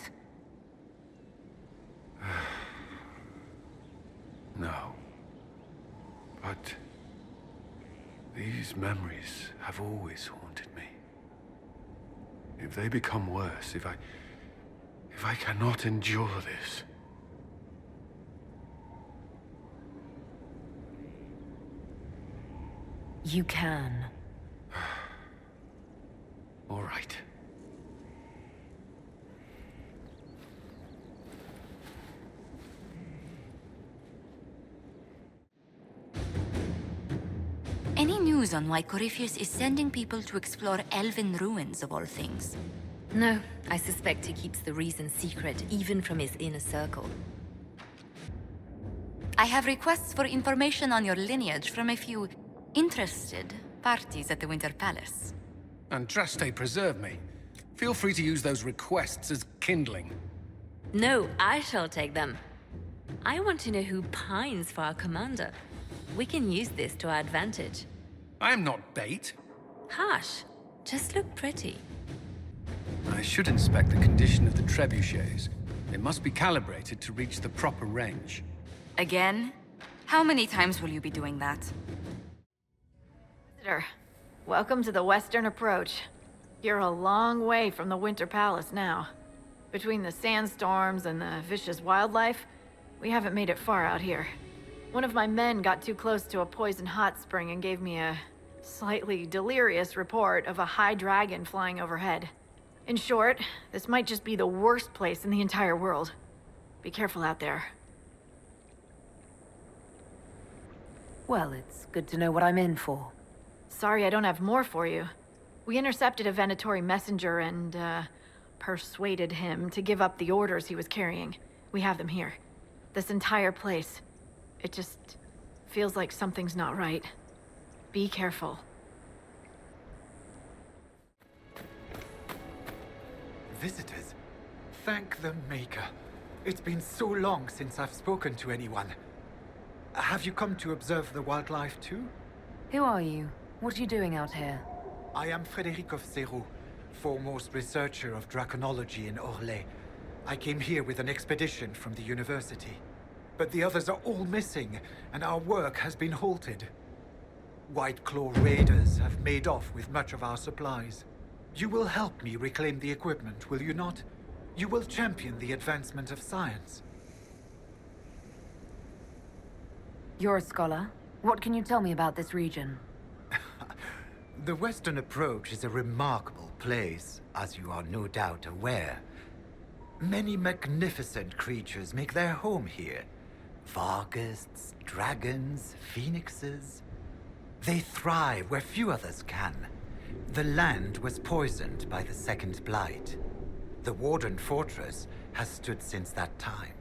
S19: No. But these memories have always haunted me. If they become worse, if I cannot endure this...
S2: You can.
S19: All right.
S4: Any news on why Corypheus is sending people to explore elven ruins of all things?
S10: No, I suspect he keeps the reason secret, even from his inner circle.
S4: I have requests for information on your lineage from a few interested parties at the Winter Palace.
S1: Andraste preserve me. Feel free to use those requests as kindling.
S10: No, I shall take them. I want to know who pines for our commander. We can use this to our advantage.
S1: I am not bait.
S10: Hush. Just look pretty.
S1: I should inspect the condition of the trebuchets. It must be calibrated to reach the proper range.
S4: Again? How many times will you be doing that?
S20: Visitor, welcome to the Western Approach. You're a long way from the Winter Palace now. Between the sandstorms and the vicious wildlife, we haven't made it far out here. One of my men got too close to a poison hot spring and gave me a slightly delirious report of a high dragon flying overhead. In short, this might just be the worst place in the entire world. Be careful out there.
S2: Well, it's good to know what I'm in for.
S20: Sorry I don't have more for you. We intercepted a Venatori messenger and, persuaded him to give up the orders he was carrying. We have them here. This entire place. It just feels like something's not right. Be careful.
S21: Visitors? Thank the Maker. It's been so long since I've spoken to anyone. Have you come to observe the wildlife too?
S2: Who are you? What are you doing out here?
S21: I am Frédéric of Serrault, foremost researcher of draconology in Orlais. I came here with an expedition from the university. But the others are all missing, and our work has been halted. White Claw raiders have made off with much of our supplies. You will help me reclaim the equipment, will you not? You will champion the advancement of science.
S2: You're a scholar. What can you tell me about this region?
S21: The Western Approach is a remarkable place, as you are no doubt aware. Many magnificent creatures make their home here. Vargists, dragons, phoenixes. They thrive where few others can. The land was poisoned by the Second Blight. The Warden Fortress has stood since that time.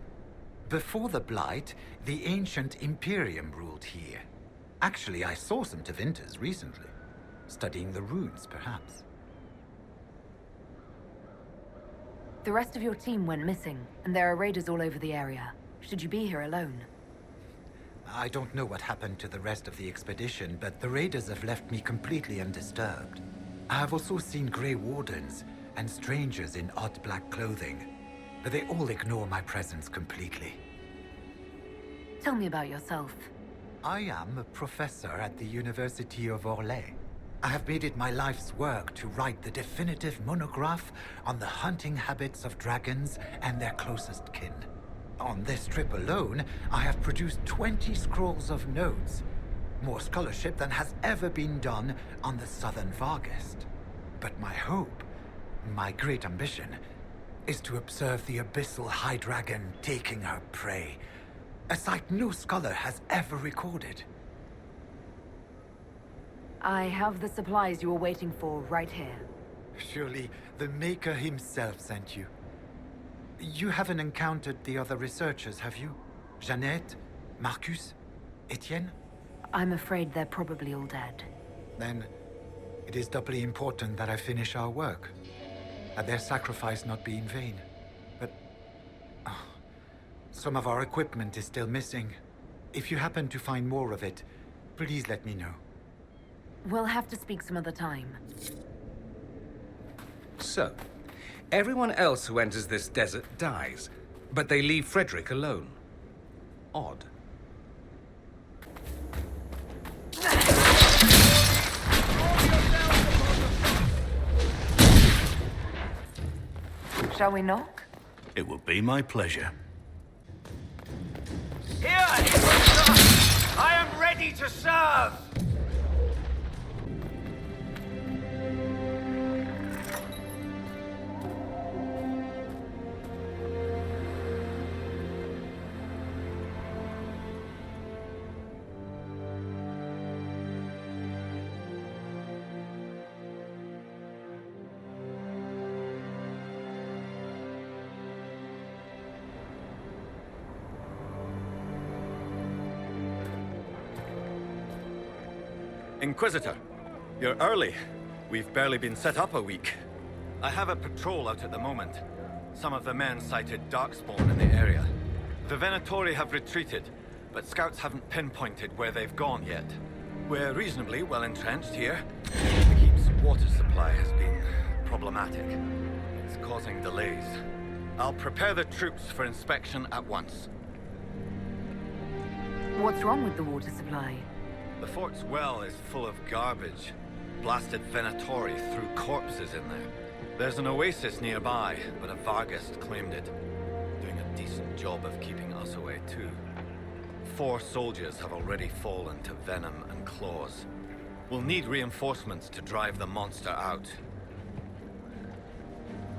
S21: Before the Blight, the ancient Imperium ruled here. Actually, I saw some Tevinters recently. Studying the runes, perhaps.
S2: The rest of your team went missing, and there are raiders all over the area. Should you be here alone?
S21: I don't know what happened to the rest of the expedition, but the raiders have left me completely undisturbed. I have also seen Grey Wardens and strangers in odd black clothing, but they all ignore my presence completely.
S2: Tell me about yourself.
S21: I am a professor at the University of Orlais. I have made it my life's work to write the definitive monograph on the hunting habits of dragons and their closest kin. On this trip alone, I have produced 20 scrolls of notes. More scholarship than has ever been done on the Southern Vargist. But my hope, my great ambition, is to observe the abyssal high dragon taking her prey. A sight no scholar has ever recorded.
S2: I have the supplies you were waiting for right here.
S21: Surely the Maker himself sent you. You haven't encountered the other researchers, have you? Jeannette, Marcus, Etienne?
S2: I'm afraid they're probably all dead.
S21: Then it is doubly important that I finish our work. That their sacrifice not be in vain. But some of our equipment is still missing. If you happen to find more of it, please let me know.
S2: We'll have to speak some other time.
S1: So, everyone else who enters this desert dies, but they leave Frederick alone. Odd.
S2: Shall we knock?
S13: It would be my pleasure.
S3: Here, Inquisitor! I am ready to serve!
S22: Inquisitor, you're early. We've barely been set up a week. I have a patrol out at the moment. Some of the men cited Darkspawn in the area. The Venatori have retreated, but scouts haven't pinpointed where they've gone yet. We're reasonably well entrenched here. The keep's water supply has been problematic. It's causing delays. I'll prepare the troops for inspection at once.
S2: What's wrong with the water supply?
S22: The fort's well is full of garbage. Blasted Venatori threw corpses in there. There's an oasis nearby, but a Vargist claimed it. Doing a decent job of keeping us away, too. 4 soldiers have already fallen to venom and claws. We'll need reinforcements to drive the monster out.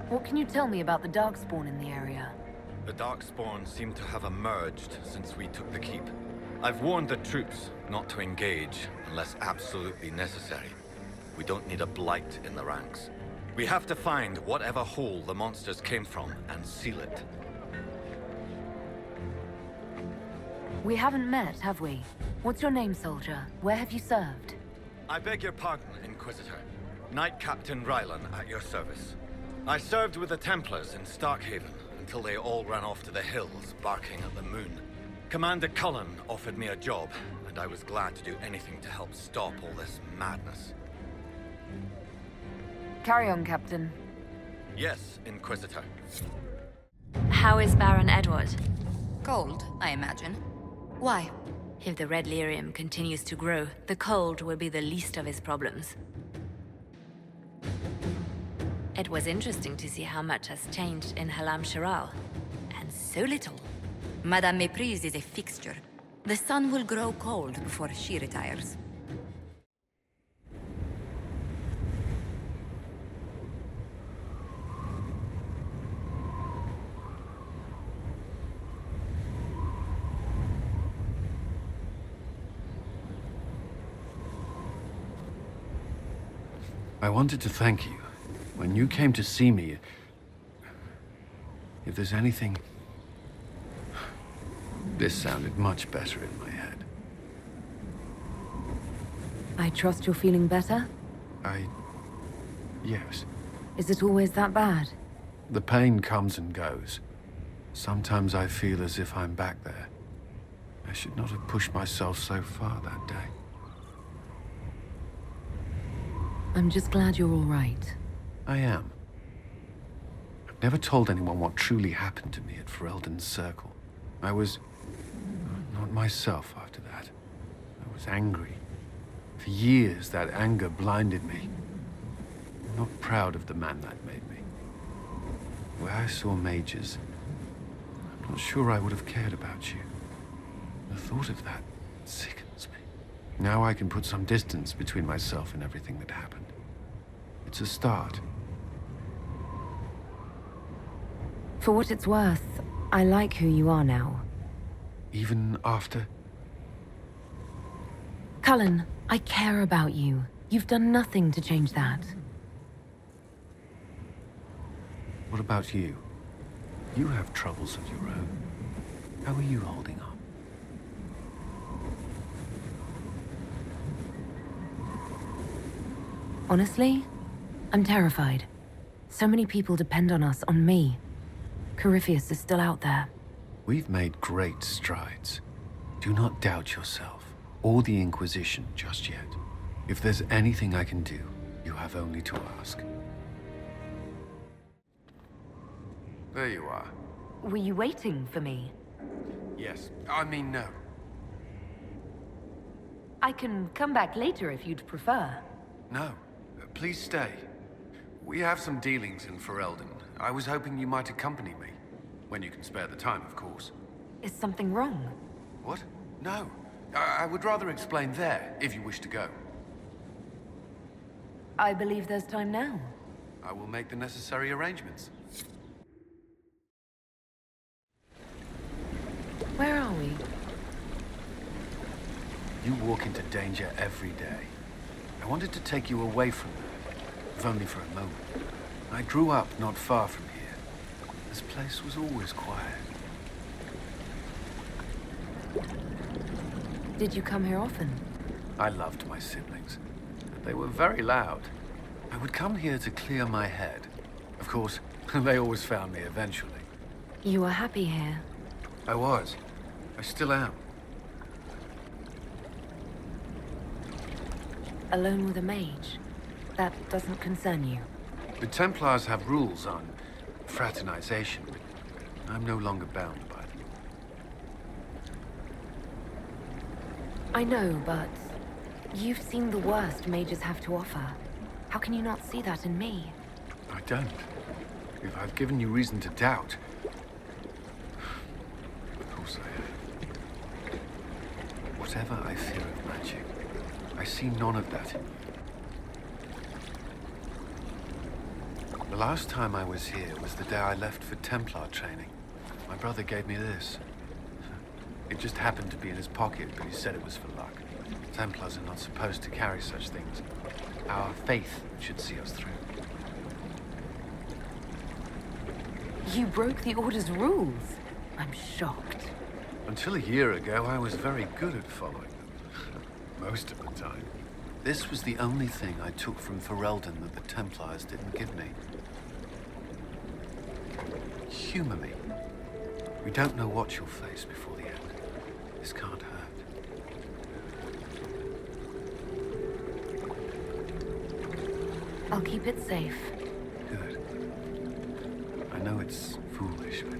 S2: What can you tell me about the Darkspawn in the area?
S22: The Darkspawn seem to have emerged since we took the keep. I've warned the troops not to engage unless absolutely necessary. We don't need a blight in the ranks. We have to find whatever hole the monsters came from and seal it.
S2: We haven't met, have we? What's your name, soldier? Where have you served?
S22: I beg your pardon, Inquisitor. Knight Captain Rylan at your service. I served with the Templars in Starkhaven until they all ran off to the hills, barking at the moon. Commander Cullen offered me a job, and I was glad to do anything to help stop all this madness.
S2: Carry on, Captain.
S22: Yes, Inquisitor.
S4: How is Baron Edward? Cold, I imagine. Why? If the red lyrium continues to grow, the cold will be the least of his problems. It was interesting to see how much has changed in Halam Shiral. And so little. Madame Méprise is a fixture. The sun will grow cold before she retires.
S23: I wanted to thank you. When you came to see me, if there's anything... This sounded much better in my head.
S2: I trust you're feeling better?
S23: Yes.
S2: Is it always that bad?
S23: The pain comes and goes. Sometimes I feel as if I'm back there. I should not have pushed myself so far that day.
S2: I'm just glad you're all right.
S23: I am. I've never told anyone what truly happened to me at Ferelden's Circle. I was... not myself after that. I was angry. For years, that anger blinded me. I'm not proud of the man that made me. Where I saw mages, I'm not sure I would have cared about you. The thought of that sickens me. Now I can put some distance between myself and everything that happened. It's a start.
S2: For what it's worth, I like who you are now.
S23: Even after?
S2: Cullen, I care about you. You've done nothing to change that.
S23: What about you? You have troubles of your own. How are you holding up?
S2: Honestly, I'm terrified. So many people depend on us, on me. Corypheus is still out there.
S23: We've made great strides. Do not doubt yourself, or the Inquisition just yet. If there's anything I can do, you have only to ask. There you are.
S2: Were you waiting for me?
S23: Yes. I mean, no.
S2: I can come back later if you'd prefer.
S23: No. Please stay. We have some dealings in Ferelden. I was hoping you might accompany me. When you can spare the time, of course.
S2: Is something wrong?
S23: What? No. I would rather explain there, if you wish to go.
S2: I believe there's time now.
S23: I will make the necessary arrangements.
S2: Where are we?
S23: You walk into danger every day. I wanted to take you away from that, if only for a moment. I grew up not far from here. This place was always quiet.
S2: Did you come here often?
S23: I loved my siblings. They were very loud. I would come here to clear my head. Of course, they always found me eventually.
S2: You were happy here.
S23: I was. I still am.
S2: Alone with a mage. That doesn't concern you.
S23: The Templars have rules on fraternization. I'm no longer bound by them.
S2: I know, but you've seen the worst mages have to offer. How can you not see that in me?
S23: I don't. If I've given you reason to doubt... Of course I have. Whatever I fear of magic, I see none of that in you. The last time I was here was the day I left for Templar training. My brother gave me this. It just happened to be in his pocket, but he said it was for luck. Templars are not supposed to carry such things. Our faith should see us through.
S2: You broke the Order's rules. I'm shocked.
S23: Until a year ago, I was very good at following them. Most of the time. This was the only thing I took from Ferelden that the Templars didn't give me. Humor me. We don't know what you'll face before the end. This can't hurt.
S2: I'll keep it safe.
S23: Good. I know it's foolish, but